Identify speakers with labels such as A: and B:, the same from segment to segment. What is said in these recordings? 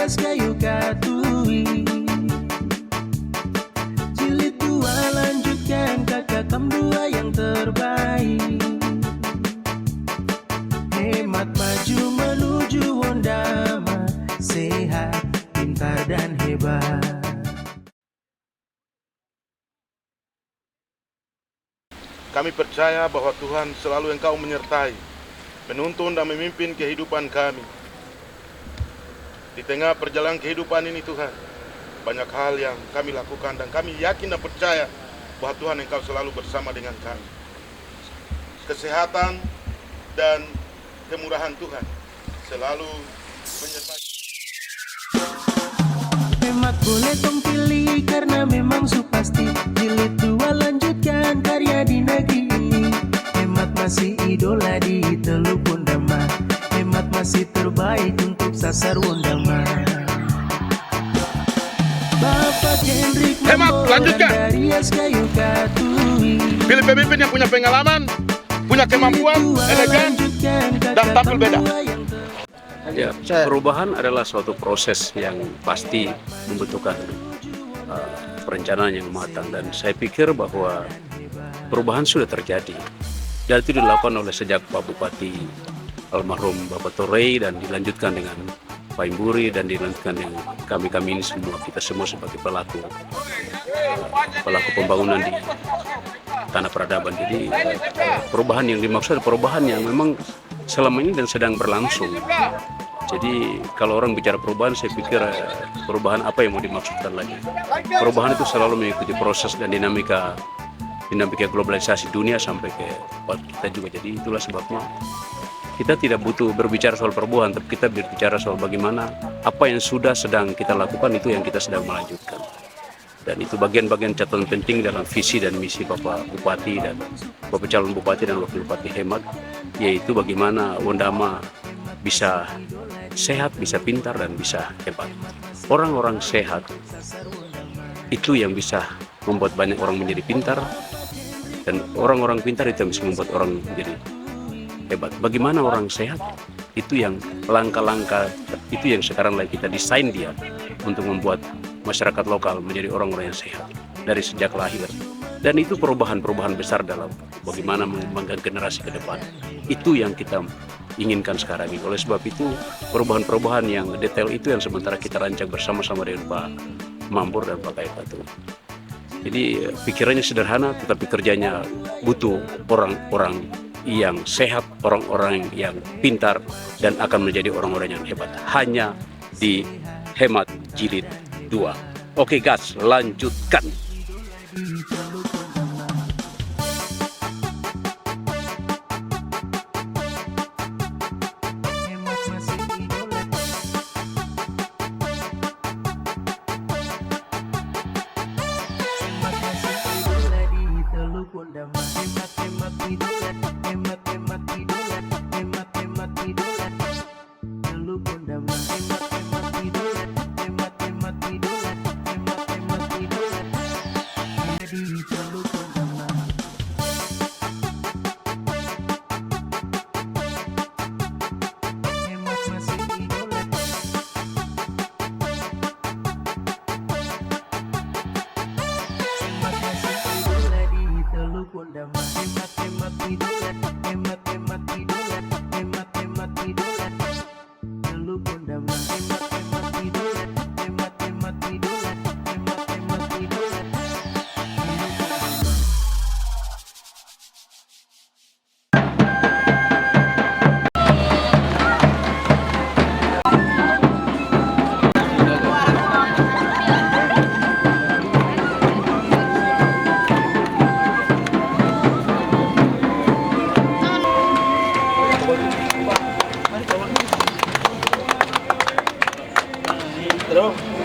A: rias kayu katui. Jilid 2 lanjutkan kakak dua yang terbaik. Hemat maju menuju Wondama, sehat, pintar dan hebat.
B: Kami percaya bahwa Tuhan selalu Engkau menyertai, menuntun dan memimpin kehidupan kami. Di tengah perjalanan kehidupan ini Tuhan, banyak hal yang kami lakukan dan kami yakin dan percaya bahwa Tuhan Engkau selalu bersama dengan kami. Kesehatan dan kemurahan Tuhan selalu menyertai.
A: Hemat boleh tong pilih karena memang supasti. Jilid 2 lanjutkan karya di negeri ini. Hemat masih idola di Teluk Wondama. Hemat masih terbaik untuk sasar Wondama. Bapak Hendrik
B: Hemat, lanjutkan.
A: dari Kayu Katui.
B: Pilih pemimpin yang punya pengalaman, punya kemampuan, elegan, dan tampil beda.
C: Ya, perubahan adalah suatu proses yang pasti membutuhkan perencanaan yang matang, dan saya pikir bahwa perubahan sudah terjadi dan itu dilakukan oleh sejak Pak Bupati almarhum Bapak Torrey dan dilanjutkan dengan Pak Imburi dan dilanjutkan dengan kami ini semua, kita semua sebagai pelaku pembangunan di tanah peradaban. Jadi perubahan yang dimaksud perubahan yang memang selama ini dan sedang berlangsung. Jadi kalau orang bicara perubahan, saya pikir perubahan apa yang mau dimaksudkan lagi. Perubahan itu selalu mengikuti proses dan dinamika globalisasi dunia sampai ke kita juga. Jadi itulah sebabnya kita tidak butuh berbicara soal perubahan, tapi kita berbicara soal bagaimana apa yang sudah sedang kita lakukan itu yang kita sedang melanjutkan. Dan itu bagian-bagian catatan penting dalam visi dan misi Bapak Bupati dan Bapak calon Bupati dan Wakil Bupati Hemat, yaitu bagaimana Wondama bisa sehat, bisa pintar, dan bisa hebat. Orang-orang sehat itu yang bisa membuat banyak orang menjadi pintar, dan orang-orang pintar itu yang bisa membuat orang menjadi hebat. Bagaimana orang sehat? Itu yang langkah-langkah, itu yang sekarang lagi kita desain dia untuk membuat masyarakat lokal menjadi orang-orang yang sehat dari sejak lahir. Dan itu perubahan-perubahan besar dalam bagaimana mengembangkan generasi ke depan. Itu yang kita inginkan sekarang ini. Oleh sebab itu, perubahan-perubahan yang detail itu yang sementara kita rancang bersama-sama dengan Pak Mambur dan Pak Kaipatu. Jadi pikirannya sederhana, tetapi kerjanya butuh orang-orang yang sehat, orang-orang yang pintar, dan akan menjadi orang-orang yang hebat. Hanya di Hemat Jilid 2. Oke gas, lanjutkan.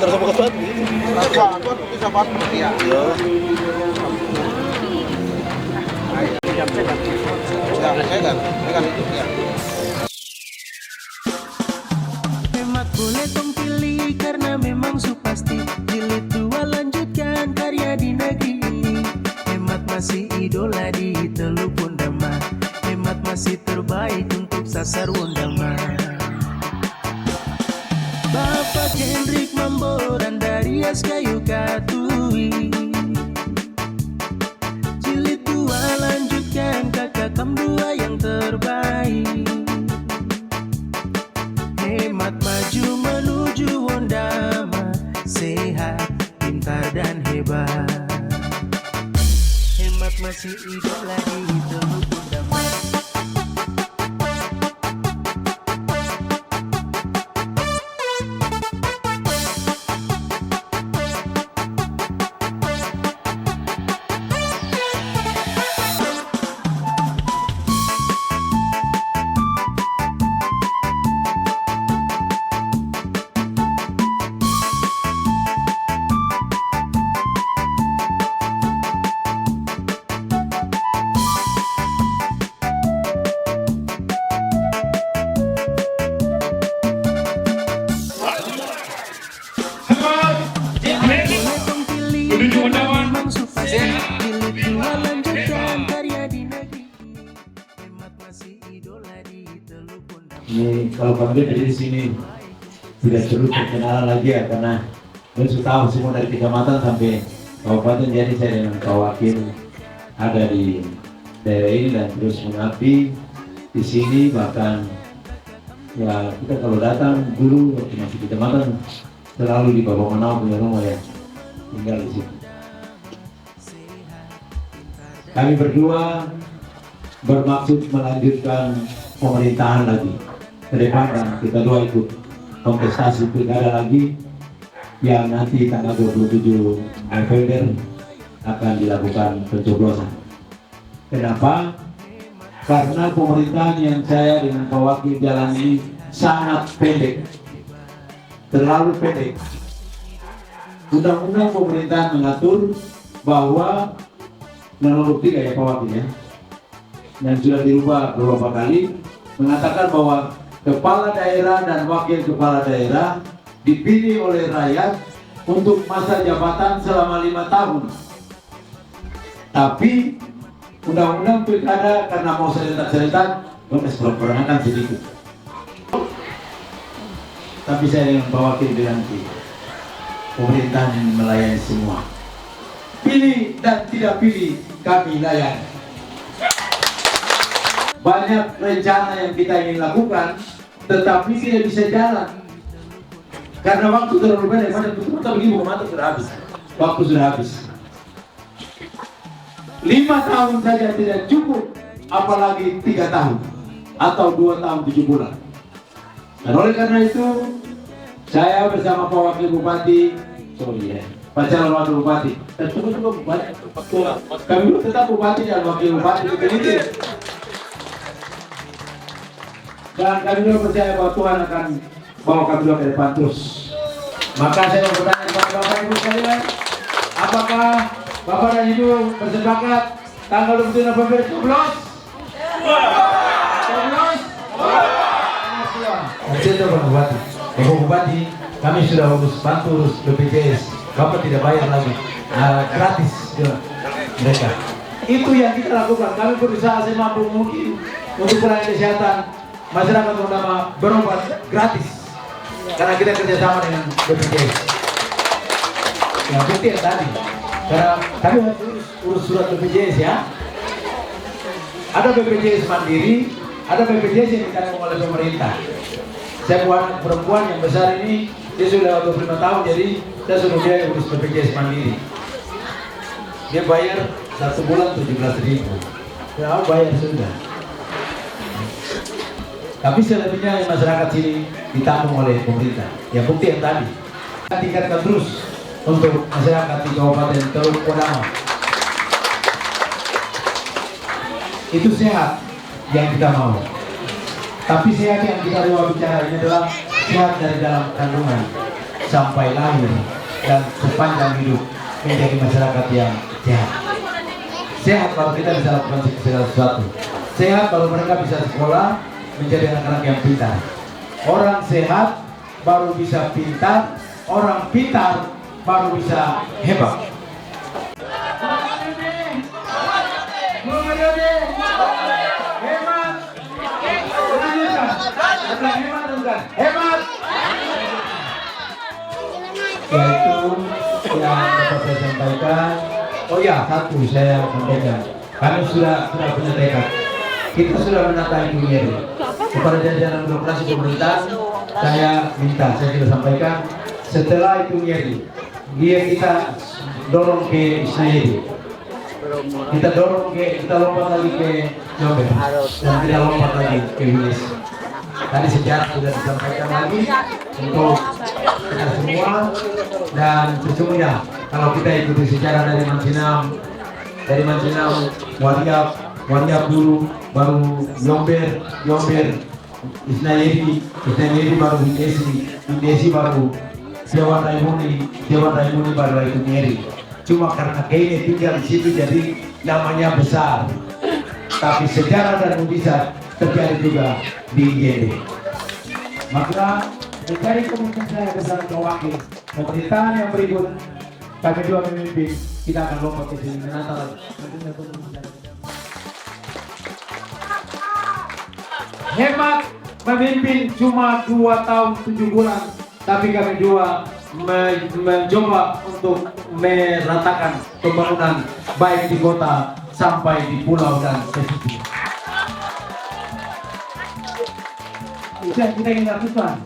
D: Terus apa kesuat? Kesuat bisa bantu ya.
A: Hemat boleh tong pilih karena memang supasti. Jilid 2 lanjutkan karya di negeri ini. Hemat masih idola di Teluk Wondama. Hemat masih terbaik untuk sasar Wondama. Bapak bekas kayu katui. Jilid 2 lanjutkan kakak dua yang terbaik. Hemat maju menuju Wondama, sehat, pintar dan hebat. Hemat masih idola di Teluk Wondama.
E: Menuju Wondama.
A: Jilid 2 lanjutkan karya di negeri. Hemat masih idola di Teluk Wondama.
F: Ini kalau kami dari sini tidak perlu perkenalan lagi ya, karena kalian sudah tahu semua dari kecamatan sampai kabupaten. Jadi saya dengan Pak Wakil ada di daerah ini dan terus mengabdi di sini. Bahkan ya kita kalau datang dulu waktu masih kecamatan selalu di Bawah Manau punya rumah ya, tinggal di situ. Kami berdua bermaksud melanjutkan pemerintahan lagi ke depan, dan kita dua ikut kontestasi pilkada lagi yang nanti tanggal 27 November akan dilakukan pencoblosan. Kenapa? Karena pemerintahan yang saya dengan Pak Wakil jalan ini sangat pendek, terlalu pendek. Undang-undang pemerintahan mengatur bahwa nomor 3 ya Pak Wakil ya, dan sudah dirubah beberapa kali, mengatakan bahwa kepala daerah dan wakil kepala daerah dipilih oleh rakyat untuk masa jabatan selama 5 tahun. Tapi undang-undang pilkada karena mau serentak-serentak, memperanakan sedikit. Tapi saya dengan Pak Wakil bilang, pemerintahan yang melayani semua. Pilih dan tidak pilih, kami layani. Banyak rencana yang kita ingin lakukan, tetapi tidak bisa jalan karena waktu terlalu banyak. Banyak betul-betul begini, mata sudah habis, waktu sudah habis. 5 tahun saja tidak cukup, apalagi 3 tahun atau 2 tahun 7 bulan. Dan oleh karena itu, saya bersama Pak Wakil Bupati, Pak Calon Wakil Bupati, dan juga Bupati, kami tetap Bupati dan Wakil Bupati definitif. Dan kami juga percaya bahwa Tuhan akan bawa kami juga ke depan terus. Maka saya mau bertanya kepada Bapak Ibu sekalian, apakah Bapak dan Ibu bersepakat tanggal 27 November coblos? Coblos? Itu Pak Bupati. Ibu Bupati, kami sudah bantu urus BPJS. Bapak tidak bayar lagi, gratis ke mereka. Itu yang kita lakukan. Kami berusaha semampu mungkin untuk pelayanan kesehatan masyarakat Wondama berobat gratis karena kita kerjasama dengan BPJS. Yang penting tadi, karena kami harus urus surat BPJS ya. Ada BPJS mandiri, ada BPJS yang ditanggung oleh pemerintah. Saya buat perempuan yang besar ini, dia sudah 25 tahun, jadi saya suruh dia urus BPJS mandiri. Dia bayar 1 bulan 17.000. Ya bayar sudah. Tapi selebihnya masyarakat sini ditanggung oleh pemerintah. Yang bukti yang tadi, kita tingkatkan terus untuk masyarakat di Kabupaten Teluk Wondama. Itu sehat yang kita mau. Tapi sehat yang kita mau bicara ini adalah sehat dari dalam kandungan sampai lahir dan sepanjang hidup menjadi masyarakat yang sehat. Sehat kalau kita bisa lakukan segala sesuatu. Sehat kalau mereka bisa sekolah menjadi anak-anak yang pintar. Orang sehat baru bisa pintar, orang pintar baru bisa hebat. Hebat, hebat. Yaitu saya sampaikan. Oh ya, satu saya sampaikan. Kami sudah punya tekad. Kita sudah menata itu Nyeri. Kepada jajaran birokrasi pemerintahan, saya minta, saya sudah sampaikan. Setelah itu Nyeri, kita dorong ke Isnaedi. Kita lompat lagi ke Jombang dan tidak lompat lagi ke Wilis. Tadi sejarah sudah disampaikan lagi untuk kita semua, dan sesungguhnya kalau kita ikuti sejarah dari Mansinam, Wariap dulu, baru Yomber, Isnaedi baru Hindesi baru Dewan Raimuni baru itu Nyeri. Cuma karena kayaknya tinggal di situ jadi namanya besar. Tapi sejarah dan mujizat terjadi juga di IGD. Maka dari komunitas saya bersama wakil pemerintahan yang berikut, kami dua memimpin, kita akan lompat ke sini menata lagi. Hemat memimpin cuma 2 tahun 7 bulan, tapi kami dua mencoba untuk meratakan pembangunan baik di kota sampai di pulau dan pesisir. Itu yang kita ingin lakukan.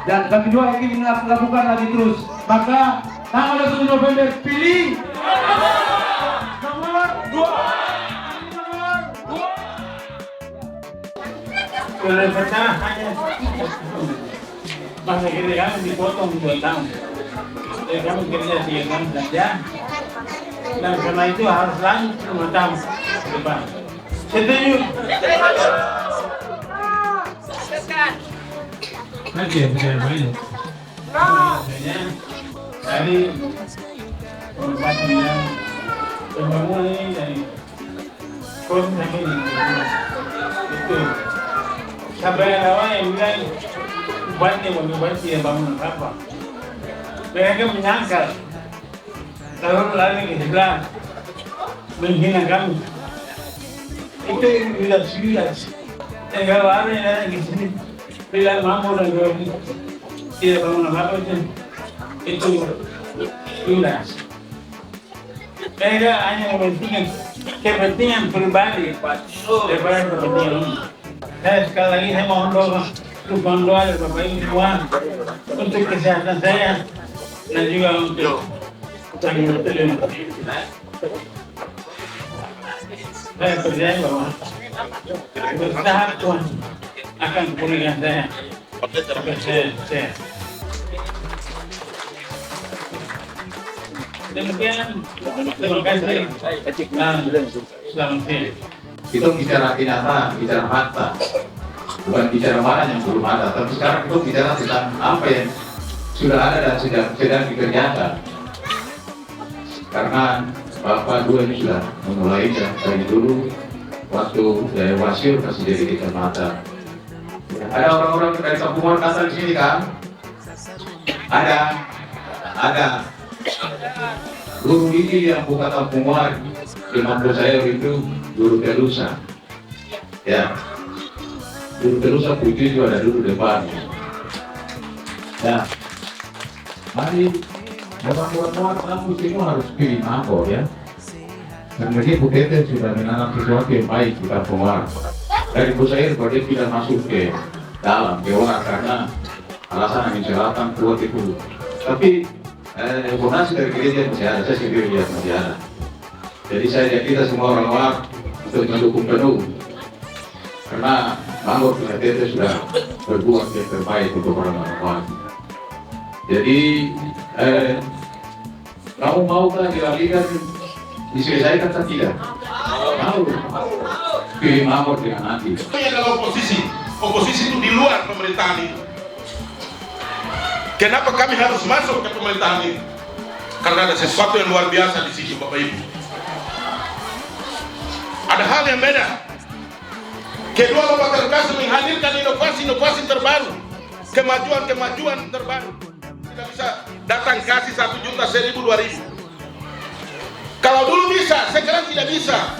F: Dan kami dua ingin melakukan lagi terus. Maka tanggal 1 November pilih nomor 2.
E: Oleh pernah hanya masa kerja kami dipotong 2 tahun. Jadi kami kerja 3 tahun saja. Dan karena itu harus lanjut 5 tahun ke depan. Setuju? Nanti ya bisa banyak. Tadi pembangunan ini dari kota sampai di itu. Sampai awal yang bilang bantu ya bangunan apa? Mereka menyangkal lalu lari ke sebelah menghina kami. Itu sudah. Kalau ada yang ada di sini bilang mampu dan tidak bangunan apa itu sudah. Mereka hanya mementingkan kepentingan pribadi daripada kepentingan umum. Saya sekali lagi saya mohon doa dari Bapak Ibu semua untuk kesehatan saya dan juga untuk kami berterima. Saya percaya bahwa bertahap Tuhan akan pulihkan saya. Saya. Demikian, terima kasih. Selamat siang.
F: Itu bicara kenyataan, bicara fakta, bukan bicara mana yang belum ada. Tapi sekarang itu bicara tentang apa yang sudah ada dan sedang dikerjakan. Karena Bapak dua ini sudah memulainya dari dulu waktu dari Wasir masih jadi kecamatan. Ada orang-orang dari Kampung Makassar di sini kan? Ada. Guru ini yang buka Kampung War, 50 saya itu Guru Telusa. Ya, Guru Telusa putih juga ada dulu depan. Ya, mari buat kamu semua harus pilih mangkok ya. Dan lagi Bu Tete sudah menanam sesuatu yang baik di Kampung War. Dari Bu Sair kalau dia tidak masuk ke dalam ke War karena alasan angin selatan kuat itu. Tapi informasi dari gereja masih ada, saya sendiri lihat masih ada. Jadi saya kita semua orang luar untuk mendukung penuh karena Bangor Tete sudah berbuat yang terbaik untuk orang-orang luar. Jadi kamu maukah dialihkan diselesaikan atau tidak? Mau pilih Bangor dengan nanti.
B: Itu adalah oposisi itu di luar pemerintahan itu. Kenapa kami harus masuk ke pemerintahan ini? Karena ada sesuatu yang luar biasa di sini, Bapak Ibu. Ada hal yang beda. Kedua Bapak Terkasih menghadirkan inovasi terbaru, kemajuan terbaru. Tidak bisa datang kasih 1 juta, 1.000, 2.000. Kalau dulu bisa, sekarang tidak bisa.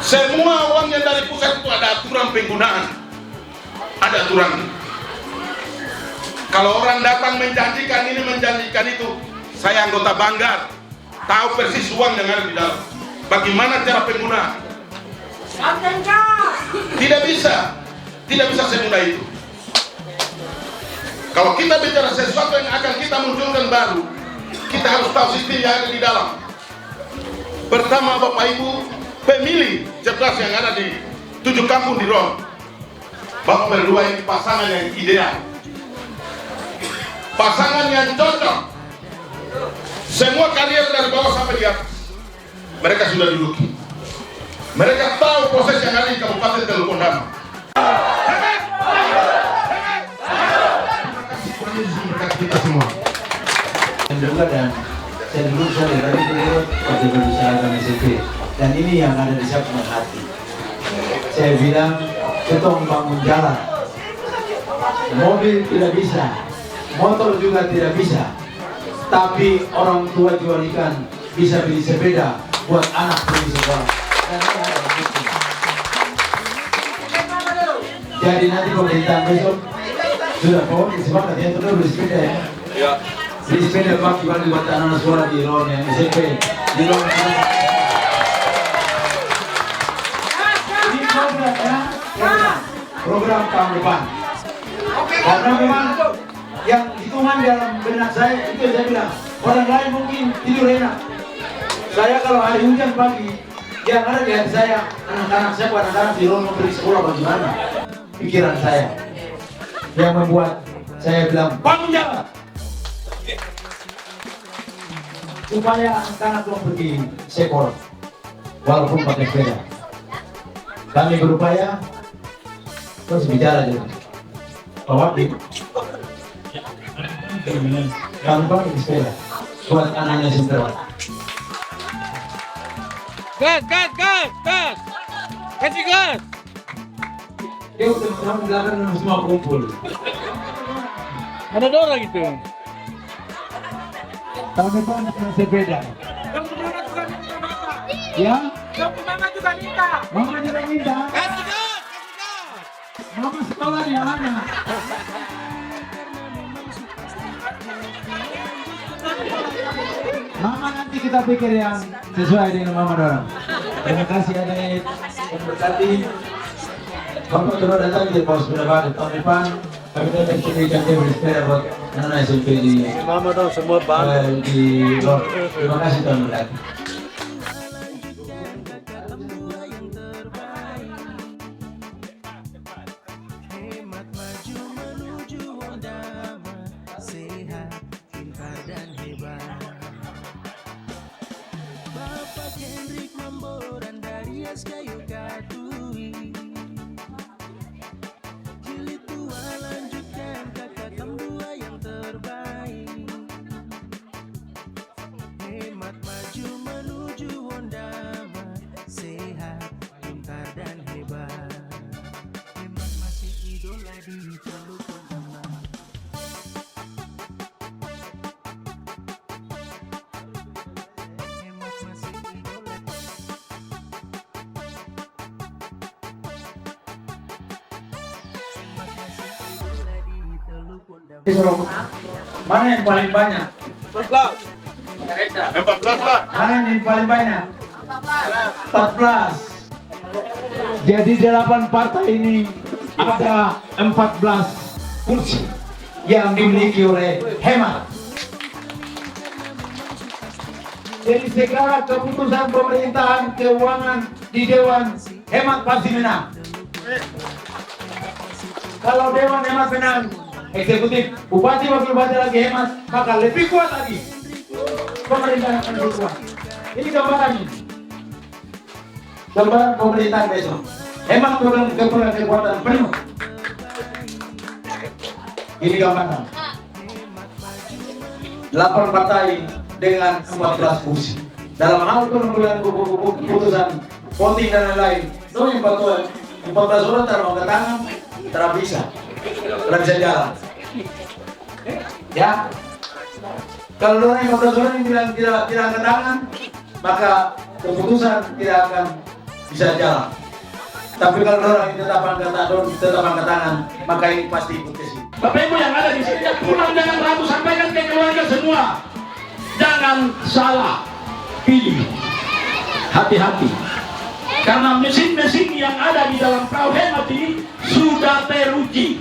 B: Semua uang yang dari pusat itu ada aturan penggunaan, ada aturan. Kalau orang datang menjanjikan ini, menjanjikan itu, saya anggota Banggar, tahu persis uang yang ada di dalam. Bagaimana cara penggunaan? Tidak bisa semudah itu. Kalau kita bicara sesuatu yang akan kita munculkan baru, kita harus tahu sistem yang ada di dalam. Pertama, Bapak Ibu, pemilih cerdas yang ada di 7 kampung di Ron. Bapak berdua ini pasangan yang ideal, pasangan yang cocok. Semua karier dari bawah sampai di atas mereka sudah duduki. Mereka tahu proses yang ada di Kabupaten Teluk Ondama. Kita semua.
F: Yang kedua, dan saya dulu saya tadi dulu waktu berbicara dengan SMP, dan ini yang ada di saya punya hati. Saya bilang kita membangun jalan, mobil tidak bisa, motor juga tidak bisa, tapi orang tua jual ikan bisa beli sepeda buat anak pergi sekolah. Dan ini ada bukti. Jadi nanti pemerintahan besok sudah pokoknya sepakat ya, terus beli sepeda ya.
D: Ya.
F: Beli sepeda bagi buat anak-anak sekolah di Ron yang SMP di Ron. Ini program ya, program tahun depan. Karena memang yang hitungan dalam benak saya itu saya bilang orang lain mungkin tidur enak. Saya kalau hari hujan pagi, yang ada di hati saya, anak-anak saya, anak-anak di Ron mau pergi sekolah bagaimana? Pikiran saya yang membuat saya bilang bangun jalan supaya anak-anak belum pergi sekolah walaupun pakai sepeda. Kami berupaya terus bicara juga Pak Wakil, kami pakai sepeda buat anaknya sebentar.
E: Gas! Kasih gas!
F: Dia teman-teman belakang semua kumpul.
E: Ada orang itu.
F: Tahun depan dengan sepeda. Ya?
E: Mama juga minta.
F: Mama juga minta.
E: Kasih gas!
F: Mama sekolah di mana? Mama nanti kita pikir yang sesuai dengan mama dorong. Terima kasih adik yang berkati. Bapak terus datang di pos berapa tahun depan kami datang ke Jakarta bersepeda buat anak SMP di
D: Mama dong semua bang.
F: di Lor. Terima kasih Tuhan berkati.
A: Hemat maju menuju Ondama, sehat, pintar dan hebat. Bapak Hendrik Mamboran dari Askayu Katui. Jilid 2 lanjutkan kakak Kambua yang terbaik. Hemat maju menuju Ondama, sehat, pintar dan hebat. Hemat masih idola di Teluk Ondama. Hemat masih idola. Hemat masih idola di Teluk Ondama.
F: Mana yang paling banyak?
B: 14 lah.
F: Mana yang paling banyak? 14. Jadi 8 partai ini ada 14 kursi yang dimiliki oleh Hemat. Jadi segala keputusan pemerintahan keuangan di Dewan Hemat pasti menang. Kalau Dewan Hemat menang, eksekutif, bupati, wakil bupati lagi Hemat, maka lebih kuat lagi. Pemerintahan akan lebih kuat. Ini gambaran ini. Gambaran pemerintahan besok. Hemat keputusan kekuatan penuh. Ini gambaran. 8 partai dengan 14 kursi. Dalam hal pengambilan keputusan voting dan lain-lain, itu 14 orang terangkat tangan, tidak bisa jalan. Ya, kalau orang 15 orang yang bilang tidak angkat tangan, maka keputusan tidak akan bisa jalan. Tapi kalau orang yang tetap angkat tangan, maka ini pasti ikut ke sini.
E: Bapak Ibu yang ada di sini, pulang jangan ragu, sampaikan ke keluarga semua. Jangan salah pilih. Hati-hati. Karena mesin-mesin yang ada di dalam perahu hemat ini sudah teruji.